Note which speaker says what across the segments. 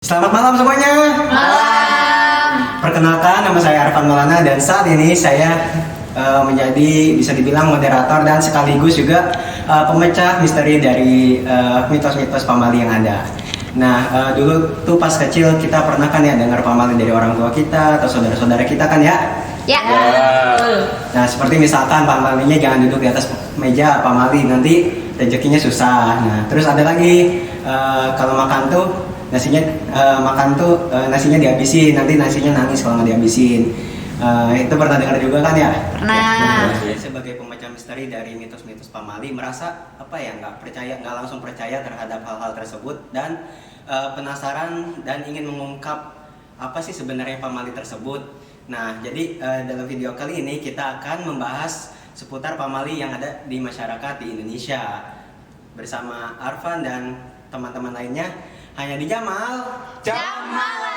Speaker 1: Selamat malam semuanya.
Speaker 2: Malam.
Speaker 1: Perkenalkan, nama saya Arfan Maulana dan saat ini saya menjadi bisa dibilang moderator dan sekaligus juga pemecah misteri dari mitos-mitos pamali yang ada. Nah, dulu tuh pas kecil kita pernah kan ya dengar pamali dari orang tua kita atau saudara-saudara kita kan ya?
Speaker 2: Ya.
Speaker 1: Nah, seperti misalkan pamalinya jangan duduk di atas meja pamali, nanti rezekinya susah. Nah, terus ada lagi kalau makan tuh nasinya nasinya dihabisin, nanti nasinya nangis kalau nggak dihabisin. Itu pernah dengar juga kan ya?
Speaker 2: Pernah.
Speaker 1: Saya sebagai pembaca misteri dari mitos-mitos pamali merasa nggak langsung percaya terhadap hal-hal tersebut dan penasaran dan ingin mengungkap apa sih sebenarnya pamali tersebut. Nah, jadi dalam video kali ini kita akan membahas seputar pamali yang ada di masyarakat di Indonesia bersama Arfan dan teman-teman lainnya hanya di Jamal
Speaker 2: Jam Malam.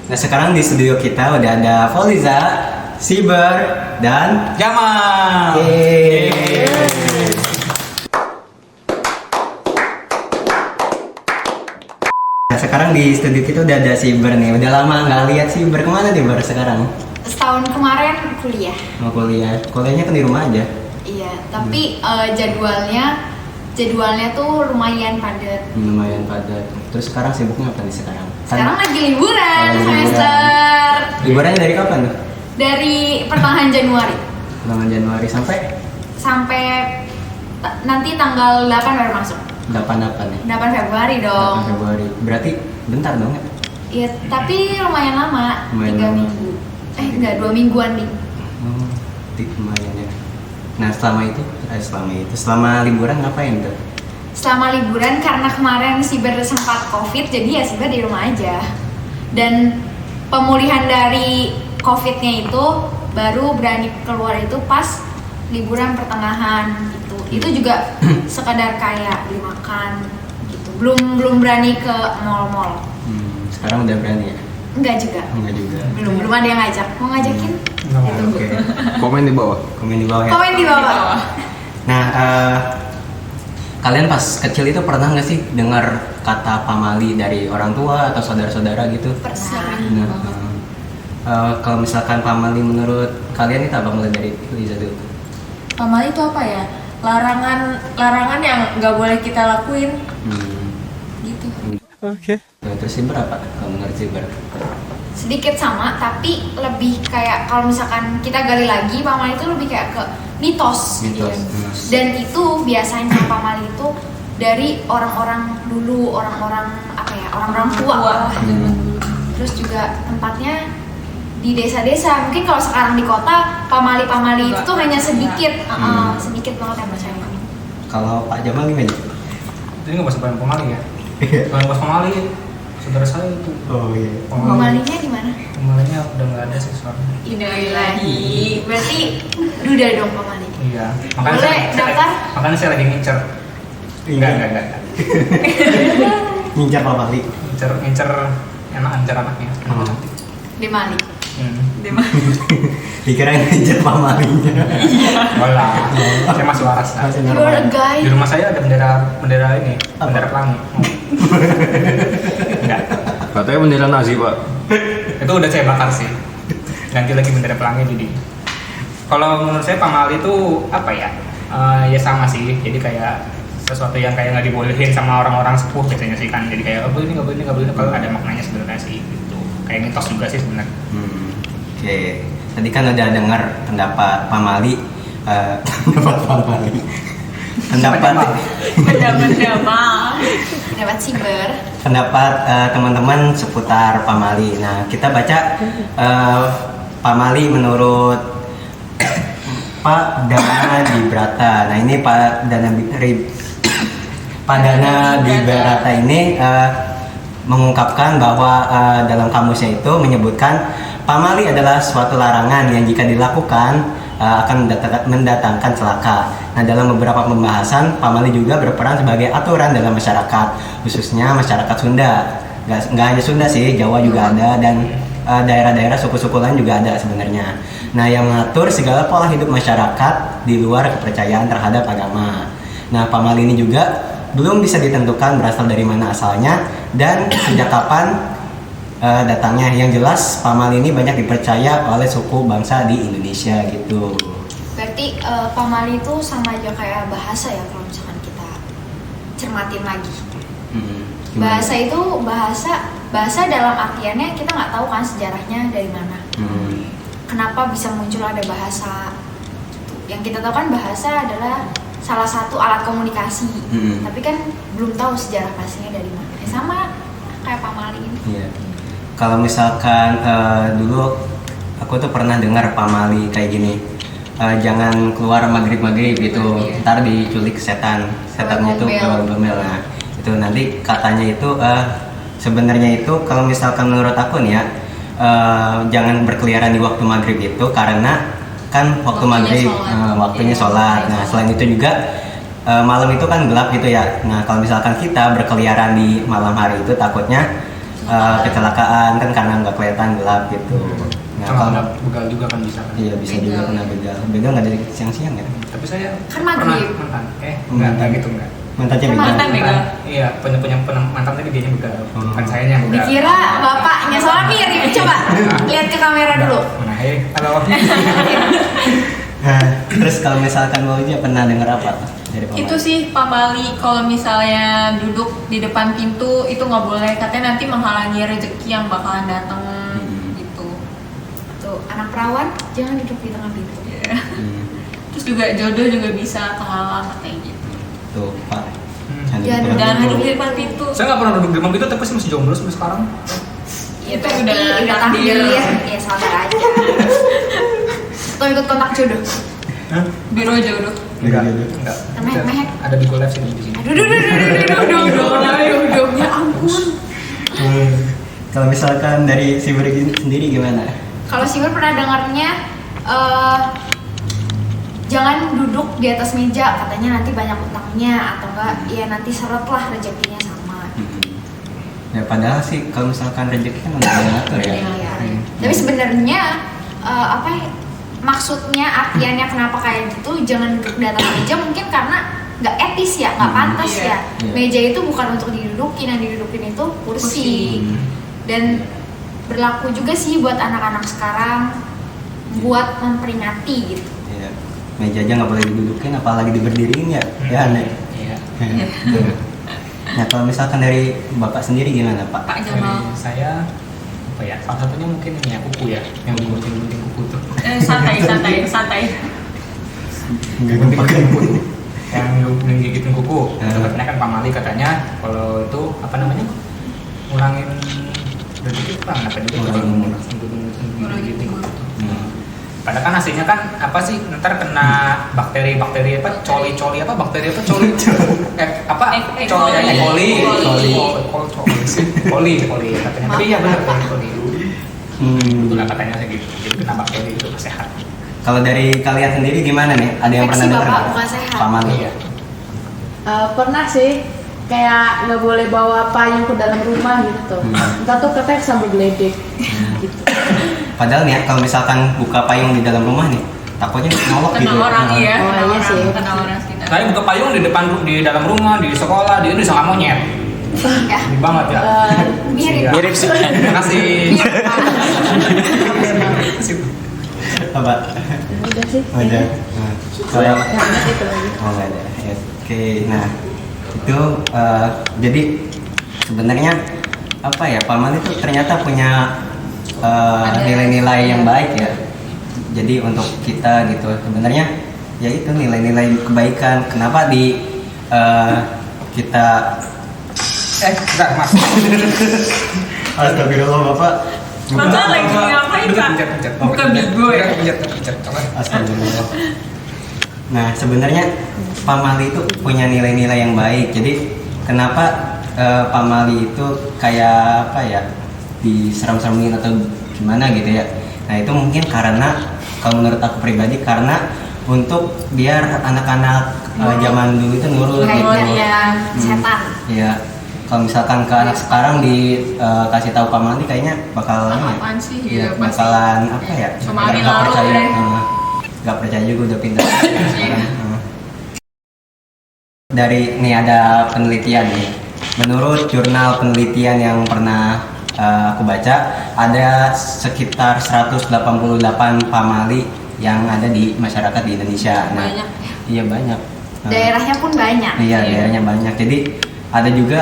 Speaker 1: Nah, sekarang di studio kita udah ada Fauliza, Siber, dan
Speaker 3: Jamal.
Speaker 1: Yeay. Nah, sekarang di studio kita udah ada Siber nih. Udah lama nggak lihat Siber. Kemana nih Ber sekarang?
Speaker 2: Setahun kemarin kuliah.
Speaker 1: Mau kuliah. Kuliahnya kan di rumah aja.
Speaker 2: Iya, tapi jadwalnya tuh lumayan padat.
Speaker 1: Lumayan padat. Terus sekarang sibuknya apa nih sekarang?
Speaker 2: Sekarang lagi liburan
Speaker 1: Lagi liburan.
Speaker 2: semester.
Speaker 1: Liburannya dari kapan tuh?
Speaker 2: Dari pertengahan Januari
Speaker 1: Pertengahan Januari
Speaker 2: sampai nanti tanggal 8 baru masuk.
Speaker 1: 8 apa nih?
Speaker 2: 8 Februari
Speaker 1: 8
Speaker 2: dong.
Speaker 1: Februari. Berarti bentar dong ya?
Speaker 2: Iya, tapi lumayan lama.
Speaker 1: Lumayan
Speaker 2: 3
Speaker 1: lama.
Speaker 2: minggu. Enggak, 2 mingguan nih.
Speaker 1: Oh, lumayan ya. Nah, selama liburan ngapain tuh?
Speaker 2: Selama liburan karena kemarin Siber sempat COVID, jadi ya Siber di rumah aja. Dan pemulihan dari COVID-nya itu baru berani keluar itu pas liburan pertengahan gitu. Itu juga sekadar kayak beli makan gitu. Belum berani ke mall-mall.
Speaker 1: Sekarang udah berani ya?
Speaker 2: Enggak juga.
Speaker 1: Enggak juga.
Speaker 2: Belum ada yang ngajak. Mau ngajakin? Ditunggu.
Speaker 1: Oke.
Speaker 3: Komen di bawah.
Speaker 1: Komen di bawah ya.
Speaker 2: Komen di bawah.
Speaker 1: Nah, kalian pas kecil itu pernah nggak sih dengar kata pamali dari orang tua atau saudara-saudara gitu?
Speaker 2: Pernah.
Speaker 1: Nah, kalau misalkan pamali menurut kalian itu apa, mulai dari Liza dulu?
Speaker 4: Pamali itu apa ya? Larangan yang nggak boleh kita lakuin gitu.
Speaker 1: Nah, terus Siber apa? Kalau menurut Siber?
Speaker 2: Sedikit sama, tapi lebih kayak kalau misalkan kita gali lagi, pamali itu lebih kayak ke mitos.
Speaker 1: Mitos.
Speaker 2: Dan itu biasanya pamali itu dari orang-orang dulu, orang-orang orang tua. Terus juga tempatnya di desa-desa. Mungkin kalau sekarang di kota, pamali-pamali itu tuh hanya sedikit, sedikit banget yang percaya.
Speaker 1: Kalau Pak Jamal gimana?
Speaker 3: Ini nggak bahas pemali ya? Kalau bahas pemali, saudara saya itu.
Speaker 1: Oh iya.
Speaker 2: Pamalinya di mana?
Speaker 3: Pemalinya udah nggak ada sih soalnya.
Speaker 2: Innalillahi. Berarti udah dong pamali.
Speaker 3: Iya.
Speaker 2: Boleh daftar?
Speaker 3: Makanya saya lagi ngincer. Enggak.
Speaker 1: Ngincar pamali.
Speaker 3: Ngincer anaknya.
Speaker 1: Oh.
Speaker 2: Di Mali.
Speaker 1: Dikira ngincar pamalinya.
Speaker 3: Walah. Saya masih waras. Nah.
Speaker 1: Masih
Speaker 2: You're
Speaker 1: normal.
Speaker 2: a guy.
Speaker 3: Di rumah saya ada bendera ini,
Speaker 1: Apa?
Speaker 3: bendera pelangi. Enggak.
Speaker 5: Katanya bendera Nazi, Pak.
Speaker 3: Itu udah saya bakar sih. Ganti lagi bendera pelangi jadi. Kalau menurut saya pamali itu apa ya? Ya sama sih. Jadi kayak sesuatu yang kayak nggak dibolehin sama orang-orang sepuh biasanya sih kan. Jadi kayak oh, ini nggak boleh. Kalau ada maknanya sebenarnya sih gitu. Kayak mitos juga sih sebenarnya.
Speaker 1: Oke. Tadi kan udah dengar pendapat pamali.
Speaker 2: Dapat Siber.
Speaker 1: Pendapat teman-teman seputar pamali. Nah, kita baca pamali menurut Pak Dana Dibrata. Nah, ini Pak Dana Dibrata ini mengungkapkan bahwa dalam kamusnya itu menyebutkan pamali adalah suatu larangan yang jika dilakukan akan mendatangkan celaka. Nah, dalam beberapa pembahasan, pamali juga berperan sebagai aturan dalam masyarakat, khususnya masyarakat Sunda. Nggak hanya Sunda sih, Jawa juga ada, dan daerah-daerah suku-suku lain juga ada sebenarnya. Nah, yang mengatur segala pola hidup masyarakat di luar kepercayaan terhadap agama. Nah, pamali ini juga belum bisa ditentukan berasal dari mana asalnya dan sejak kapan datangnya. Yang jelas pamali ini banyak dipercaya oleh suku bangsa di Indonesia gitu.
Speaker 2: Berarti pamali itu sama aja kayak bahasa ya kalau misalkan kita cermatin lagi. Bahasa itu bahasa dalam artiannya kita nggak tahu kan sejarahnya dari mana. Kenapa bisa muncul ada bahasa? Yang kita tahu kan bahasa adalah salah satu alat komunikasi. Tapi kan belum tahu sejarah pastinya dari mana. Sama kayak pamali ini.
Speaker 1: Iya. Kalau misalkan dulu aku tuh pernah dengar pamali kayak gini, jangan keluar maghrib gitu, ntar diculik setannya itu gomel. Nah, itu nanti katanya itu sebenarnya itu kalau misalkan menurut aku nih ya, jangan berkeliaran di waktu maghrib itu karena kan waktu maghrib waktunya sholat. Nah, selain itu juga malam itu kan gelap gitu ya. Nah, kalau misalkan kita berkeliaran di malam hari itu takutnya kecelakaan kan karena nggak kelihatan gelap gitu. Nah,
Speaker 3: Kalau
Speaker 1: kalau
Speaker 3: begal juga kan bisa kan.
Speaker 1: iya bisa juga kena begal. Begal nggak dari siang-siang ya?
Speaker 3: Tapi saya
Speaker 2: Kan maghrib.
Speaker 3: mantan. Enggak gitu enggak.
Speaker 1: Mantannya begal.
Speaker 4: Mantan begal.
Speaker 3: Iya, punya mantan tapi dia begal. Bukan saya yang begal.
Speaker 2: Dikira bapaknya, soalnya mirip. Coba lihat ke kamera dulu.
Speaker 3: Mana halo.
Speaker 1: Nah, terus kalau misalkan mau aja pernah dengar apa dari pamali?
Speaker 4: Itu sih pamali kalau misalnya duduk di depan pintu itu nggak boleh, katanya nanti menghalangi rezeki yang bakalan datang gitu.
Speaker 2: Tuh, anak perawan jangan duduk di tengah pintu.
Speaker 4: Terus juga jodoh juga bisa kehalang katanya gitu.
Speaker 1: Tuh, Pak.
Speaker 4: Jangan duduk di depan pintu.
Speaker 3: Saya nggak pernah duduk di depan itu tapi masih jomblo sampai sekarang.
Speaker 4: Itu
Speaker 2: Berarti
Speaker 4: udah takdir.
Speaker 2: Ya sabar aja. Atau ikut kontak jodoh.
Speaker 4: Biro jodoh.
Speaker 3: Enggak.
Speaker 2: Mehek.
Speaker 3: Ada di collab sini di sini.
Speaker 2: Aduh, ya ampun.
Speaker 1: Kalau misalkan dari si Bergin sendiri gimana?
Speaker 2: Kalau Sigur pernah dengarnya jangan duduk di atas meja, katanya nanti banyak utangnya atau enggak ya nanti seret lah rezekinya sama.
Speaker 1: Ya padahal sih kalau misalkan rezeki kan udah diatur ya.
Speaker 2: Iya. Tapi sebenarnya apa ya, maksudnya artiannya kenapa kayak gitu, jangan duduk di atas meja mungkin karena nggak etis ya, nggak pantas ya. Meja itu bukan untuk didudukin, yang didudukin itu kursi. Dan berlaku juga sih buat anak-anak sekarang buat memperingati gitu.
Speaker 1: Iya. Meja aja nggak boleh didudukin, apalagi diberdiriin ya. Ya aneh.
Speaker 3: Iya.
Speaker 1: Nah kalau misalkan dari Bapak sendiri gimana Pak?
Speaker 4: Pak Jamal.
Speaker 3: Dari saya apa ya? Salah satunya mungkin ini ya kuku ya, yang gunting kuku tuh.
Speaker 4: Santai.
Speaker 3: Gunting kuku. Yang gigitin kuku. Katanya kan pamali katanya kalau itu apa namanya? Ngurangin rezeki kurang apa juga
Speaker 1: Ngurangin.
Speaker 3: gigitin kuku. Padahal kan hasilnya kan apa sih, ntar kena bakteri apa coli apa bakteri apa coli apa coli katanya. Tapi ya benar coli. Itulah katanya segitu. Jadi kena bakteri itu sehat.
Speaker 1: Kalau dari kalian sendiri gimana nih? Ada yang pernah
Speaker 2: Infeksi
Speaker 1: dengar
Speaker 2: Bapak
Speaker 1: nggak?
Speaker 2: bukan sehat.
Speaker 1: Pamali ya.
Speaker 6: Pernah sih, kayak nggak boleh bawa payung ke dalam rumah gitu. Entah tuh katanya sambil geledek gitu.
Speaker 1: Padahal nih ya, kalau misalkan buka payung di dalam rumah nih, takutnya nolok
Speaker 4: Kena
Speaker 1: gitu.
Speaker 4: orang iya.
Speaker 6: Oh, iya sih.
Speaker 4: Kena orang sekitar.
Speaker 3: Saya buka payung di dalam rumah, di sekolah, di ini sama monyet.
Speaker 2: Ya,
Speaker 3: Ini banget ya.
Speaker 2: mirip.
Speaker 3: Mirip sih. Terima kasih.
Speaker 1: Apa?
Speaker 6: Udah sih.
Speaker 1: Ada. Kalau
Speaker 6: Karena itu lagi.
Speaker 1: oh nggak ada. Ya, oke, nah itu jadi sebenarnya apa ya, pamali itu ternyata punya nilai-nilai yang baik ya. Jadi untuk kita gitu sebenarnya ya itu nilai-nilai kebaikan. Kenapa di kita
Speaker 3: Enggak, Mas.
Speaker 1: Astagfirullah Bapak.
Speaker 4: Bapak lagi ngapain, Pak?
Speaker 3: Pencet.
Speaker 4: Bukan bigo ya?
Speaker 3: Pencet. Coba.
Speaker 1: Astagfirullah. Nah sebenarnya pamali itu punya nilai-nilai yang baik. Jadi kenapa pamali itu kayak apa ya, diseram-seramin atau gimana gitu ya. Nah itu mungkin karena kalau menurut aku pribadi, karena untuk biar anak-anak zaman dulu itu nurut gitu.
Speaker 2: ya setan.
Speaker 1: Ya, kalau misalkan ke anak sekarang dikasih tahu pamali kayaknya bakal
Speaker 4: Apaan sih?
Speaker 1: ya,
Speaker 4: Ya, pasti.
Speaker 1: bakalan apa ya?
Speaker 4: Cuma angin
Speaker 1: nggak
Speaker 4: lalu
Speaker 1: percaya,
Speaker 4: deh.
Speaker 1: nggak percaya juga udah pindah.
Speaker 4: Iya.
Speaker 1: Dari ini ada penelitian nih. Menurut jurnal penelitian yang pernah aku baca, ada sekitar 188 pamali yang ada di masyarakat di Indonesia. Nah,
Speaker 4: Banyak.
Speaker 1: iya banyak.
Speaker 2: Daerahnya pun banyak.
Speaker 1: Iya, daerahnya banyak. Jadi ada juga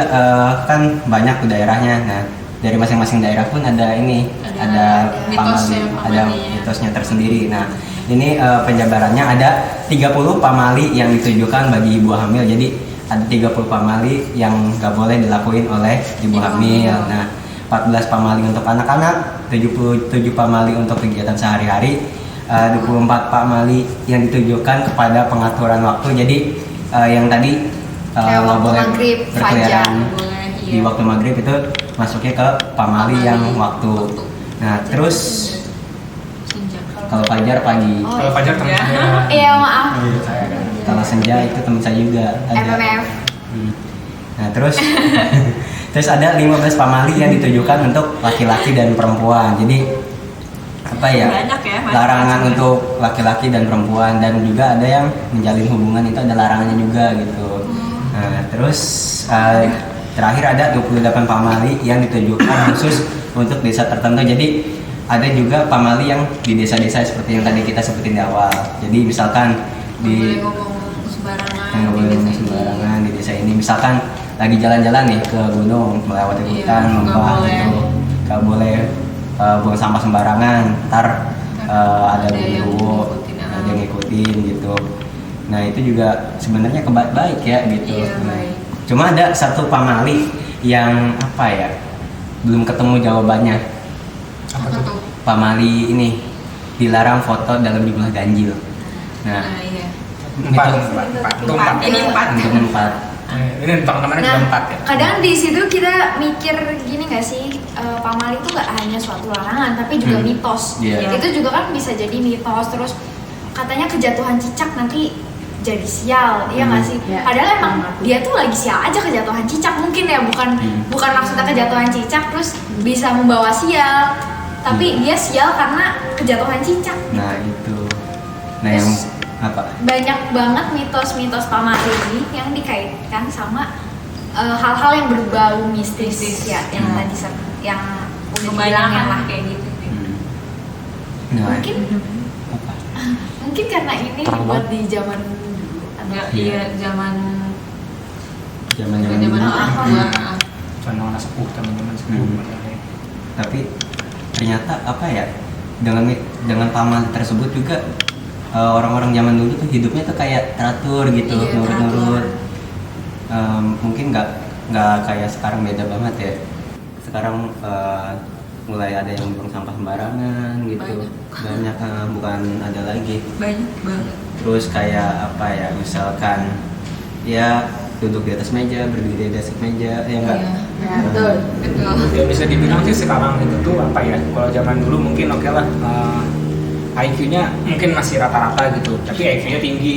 Speaker 1: kan banyak tuh daerahnya. Nah, dari masing-masing daerah pun ada ini, ada
Speaker 4: mitosnya,
Speaker 1: pamali, ada
Speaker 4: pamalinya.
Speaker 1: mitosnya tersendiri. Nah, ini penjabarannya ada 30 pamali yang ditujukan bagi ibu hamil. Jadi ada 30 pamali yang nggak boleh dilakuin oleh ibu hamil. Nah, 14 pamali untuk anak-anak, 77 pamali untuk kegiatan sehari-hari, 24 pamali yang ditujukan kepada pengaturan waktu. Jadi yang tadi
Speaker 2: Kayak
Speaker 1: nggak
Speaker 2: waktu
Speaker 1: boleh
Speaker 2: maghrib,
Speaker 1: berkeliaran
Speaker 2: fajar,
Speaker 4: boleh,
Speaker 1: di
Speaker 4: iya.
Speaker 1: waktu maghrib, itu masuknya ke pamali yang waktu. Nah, terus
Speaker 4: Senja.
Speaker 1: kalau fajar pagi,
Speaker 2: Oh,
Speaker 3: Kalau Fajar teman
Speaker 4: Ya.
Speaker 3: saya.
Speaker 2: Iya maaf.
Speaker 3: Saya ada.
Speaker 1: kalau senja itu teman saya juga ada.
Speaker 2: MMF.
Speaker 1: Nah, terus terus ada 15 pamali yang ditujukan untuk laki-laki dan perempuan. Jadi apa ya?
Speaker 4: Banyak ya,
Speaker 1: Larangan
Speaker 4: macam-macam.
Speaker 1: untuk laki-laki dan perempuan, dan juga ada yang menjalin hubungan itu ada larangannya juga gitu. Nah, terus terakhir ada 28 pamali yang ditujukan khusus untuk desa tertentu. Jadi ada juga pamali yang di desa-desa seperti yang tadi kita sebutin di awal. Jadi misalkan
Speaker 4: Nggak boleh
Speaker 1: di
Speaker 4: ngomong sembarangan.
Speaker 1: yang nggak boleh
Speaker 4: di desa
Speaker 1: ngomong
Speaker 4: ini.
Speaker 1: sembarangan di desa ini, misalkan lagi jalan-jalan nih ke gunung, melewati
Speaker 4: Iya,
Speaker 1: hutan,
Speaker 4: nggak
Speaker 1: lembah
Speaker 4: boleh.
Speaker 1: gitu, nggak boleh buang sampah sembarangan, ntar ada
Speaker 4: Ada yang
Speaker 1: genderuwo,
Speaker 4: ngikutin,
Speaker 1: ada yang ngikutin gitu. Nah, itu juga sebenarnya baik ya gitu.
Speaker 4: Iya, baik.
Speaker 1: Cuma ada satu pamali yang apa ya, belum ketemu jawabannya.
Speaker 3: Apa
Speaker 4: Apa
Speaker 3: tuh?
Speaker 4: tuh?
Speaker 1: Pamali ini dilarang foto dalam jumlah ganjil. Nah,
Speaker 4: Nah, iya.
Speaker 3: Empat.
Speaker 1: Itu
Speaker 3: Empat. Itu
Speaker 4: Empat.
Speaker 3: empat.
Speaker 4: Ini empat.
Speaker 1: untuk empat.
Speaker 3: Ini teman-temannya juga
Speaker 2: Nah,
Speaker 3: empat ya.
Speaker 2: kadang di situ kita mikir gini nggak sih, pamali itu nggak hanya suatu larangan, tapi juga mitos.
Speaker 1: Iya.
Speaker 2: Itu juga kan bisa jadi mitos. Terus katanya kejatuhan cicak nanti jadi sial, iya nggak sih?
Speaker 6: Iya.
Speaker 2: Padahal emang dia tuh lagi sial aja kejatuhan cicak mungkin ya, bukan maksudnya kejatuhan cicak terus bisa membawa sial, tapi dia sial karena kejatuhan cicak.
Speaker 1: Nah, itu. Nah, yang
Speaker 2: Terus-
Speaker 1: apa?
Speaker 2: Banyak banget mitos-mitos pamali ini yang dikaitkan sama hal-hal yang berbau mistis ya, yang tadi yang udah dibilang
Speaker 4: Kebanyakan
Speaker 2: yang
Speaker 4: lah kayak gitu.
Speaker 1: Nah,
Speaker 2: mungkin
Speaker 1: apa?
Speaker 2: mungkin karena ini dibuat di zaman dulu atau
Speaker 4: Ya, iya, zaman
Speaker 1: Zaman-zaman
Speaker 4: zaman
Speaker 1: dulu.
Speaker 4: orang tua.
Speaker 3: Teman-teman sepuh, teman-teman sepuh.
Speaker 1: Tapi ternyata apa ya? Dengan pamali tersebut juga orang-orang zaman dulu tuh hidupnya tuh kayak teratur gitu,
Speaker 2: Iya,
Speaker 1: nurut-nurut. Mungkin nggak kayak sekarang, beda banget ya. Sekarang mulai ada yang buang sampah sembarangan gitu, banyak bukan ada lagi.
Speaker 4: Banyak banget.
Speaker 1: Terus kayak apa ya, misalkan ya duduk di atas meja, berdiri di atas meja, ya enggak?
Speaker 4: Iya.
Speaker 6: Ya, betul.
Speaker 4: Betul.
Speaker 3: Ya bisa dibilang sih sekarang itu tuh apa ya, kalau zaman dulu mungkin oke lah, IQ-nya mungkin masih rata-rata gitu, tapi IQ-nya tinggi.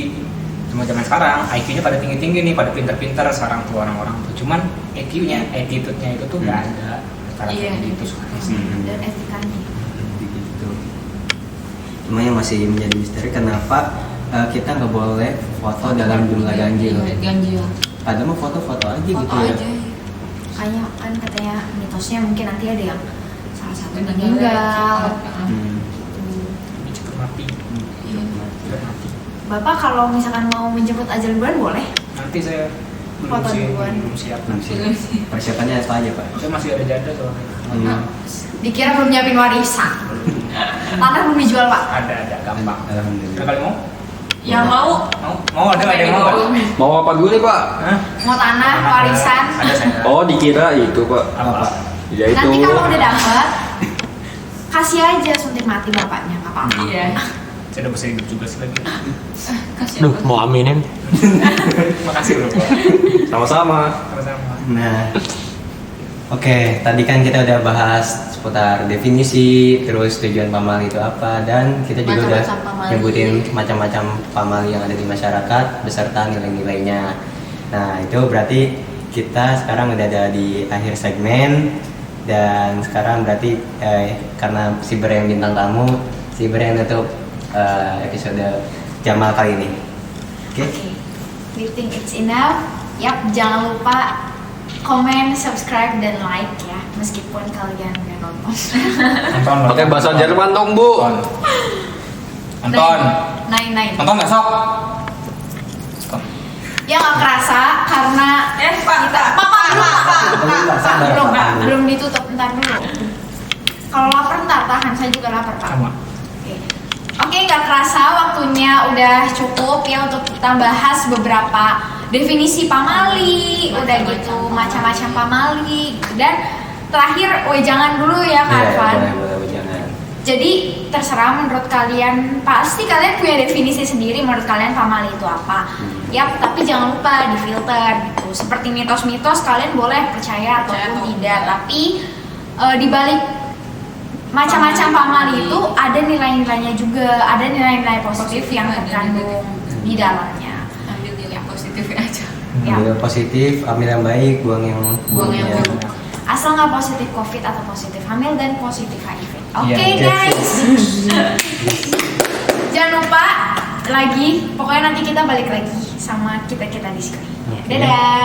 Speaker 3: Cuma zaman sekarang IQ-nya pada tinggi-tinggi nih, pada pintar-pintar sekarang tuh orang-orang tuh. Cuman IQ-nya, attitude-nya itu tuh nggak ada.
Speaker 4: Iya.
Speaker 3: Gitu sekarang sih.
Speaker 2: dan etikanya.
Speaker 1: Gitu. Cuma yang masih menjadi misteri kenapa kita nggak boleh foto dalam jumlah ganjil.
Speaker 4: Iya, ganjil.
Speaker 1: Padahal mah foto-foto aja
Speaker 4: Foto
Speaker 1: gitu ya.
Speaker 4: aja.
Speaker 2: Kayaknya kan katanya mitosnya mungkin nanti ada yang salah satu
Speaker 4: Negara
Speaker 2: meninggal.
Speaker 4: kita.
Speaker 1: Hmm.
Speaker 3: Lebih cepet mati.
Speaker 4: Iya.
Speaker 3: Cepet mati.
Speaker 2: Bapak kalau misalkan mau menjemput ajal duluan boleh?
Speaker 3: Nanti saya belum
Speaker 2: Foto
Speaker 3: sih,
Speaker 2: duluan.
Speaker 3: belum siap.
Speaker 1: Belum sih. Persiapannya apa aja, Pak?
Speaker 3: Saya masih ada janda soalnya.
Speaker 2: Dikira belum nyiapin warisan. Tanah belum dijual, Pak.
Speaker 3: Ada gampang.
Speaker 1: Alhamdulillah.
Speaker 3: Ada kali mau?
Speaker 4: Yang mau
Speaker 3: Mau ada yang mau nggak?
Speaker 5: Mau apa dulu nih pak?
Speaker 3: Hah?
Speaker 2: Mau tanah, warisan.
Speaker 3: Ada saya.
Speaker 5: Oh dikira itu pak.
Speaker 3: Apa?
Speaker 5: Ya itu.
Speaker 2: Nanti kalau udah dapet, kasih aja suntik mati bapaknya, nggak apa-apa.
Speaker 4: Iya.
Speaker 3: Saya udah bisa hidup juga sih lagi.
Speaker 4: Kasih
Speaker 5: Duh mau aminin.
Speaker 3: Makasih bro.
Speaker 5: Sama-sama.
Speaker 3: Sama-sama.
Speaker 1: Nah, oke, tadi kan kita udah bahas seputar definisi, terus tujuan pamali itu apa, dan kita juga udah
Speaker 4: Macam-macam pamali.
Speaker 1: nyebutin macam-macam pamali yang ada di masyarakat beserta nilai-nilainya. Nah itu berarti kita sekarang udah ada di akhir segmen, dan sekarang berarti karena Siber yang bintang tamu, Siber yang nutup episode Jamal kali ini. Oke?
Speaker 2: Oke, we think it's enough. Yap, jangan lupa komen, subscribe, dan like ya, meskipun kalian udah nonton.
Speaker 3: Anton.
Speaker 5: Pakai bahasa Jerman dong, Bu.
Speaker 3: Anton.
Speaker 2: Nine.
Speaker 3: Anton nggak sok?
Speaker 2: Ya nggak kerasa karena kita belum ditutup, ntar dulu. Kalau lapar ntar tahan, saya juga lapar Pak.
Speaker 3: Sama.
Speaker 2: Oke, nggak kerasa waktunya udah cukup ya untuk kita bahas beberapa definisi pamali, udah gitu macam-macam pamali, dan terakhir wejangan dulu ya Kak
Speaker 1: Iya,
Speaker 2: Arfan.
Speaker 1: boleh jangan.
Speaker 2: Jadi terserah menurut kalian, pasti kalian punya definisi sendiri menurut kalian pamali itu apa. Yap, tapi jangan lupa difilter gitu. Seperti mitos-mitos kalian boleh percaya ataupun
Speaker 4: atau
Speaker 2: tidak, tapi di balik macam-macam pamali itu ada nilai-nilainya juga, ada nilai-nilai positif yang terkandung di dalamnya.
Speaker 4: Ambil nilai positif aja.
Speaker 2: Ya.
Speaker 1: Ambil yang positif, ambil yang baik, buang yang
Speaker 4: buruk.
Speaker 2: Asal nggak positif COVID atau positif hamil dan positif HIV. Oke
Speaker 3: Iya,
Speaker 2: guys. Jangan lupa lagi, pokoknya nanti kita balik lagi sama kita di sini.
Speaker 1: Oke.
Speaker 2: Dadah.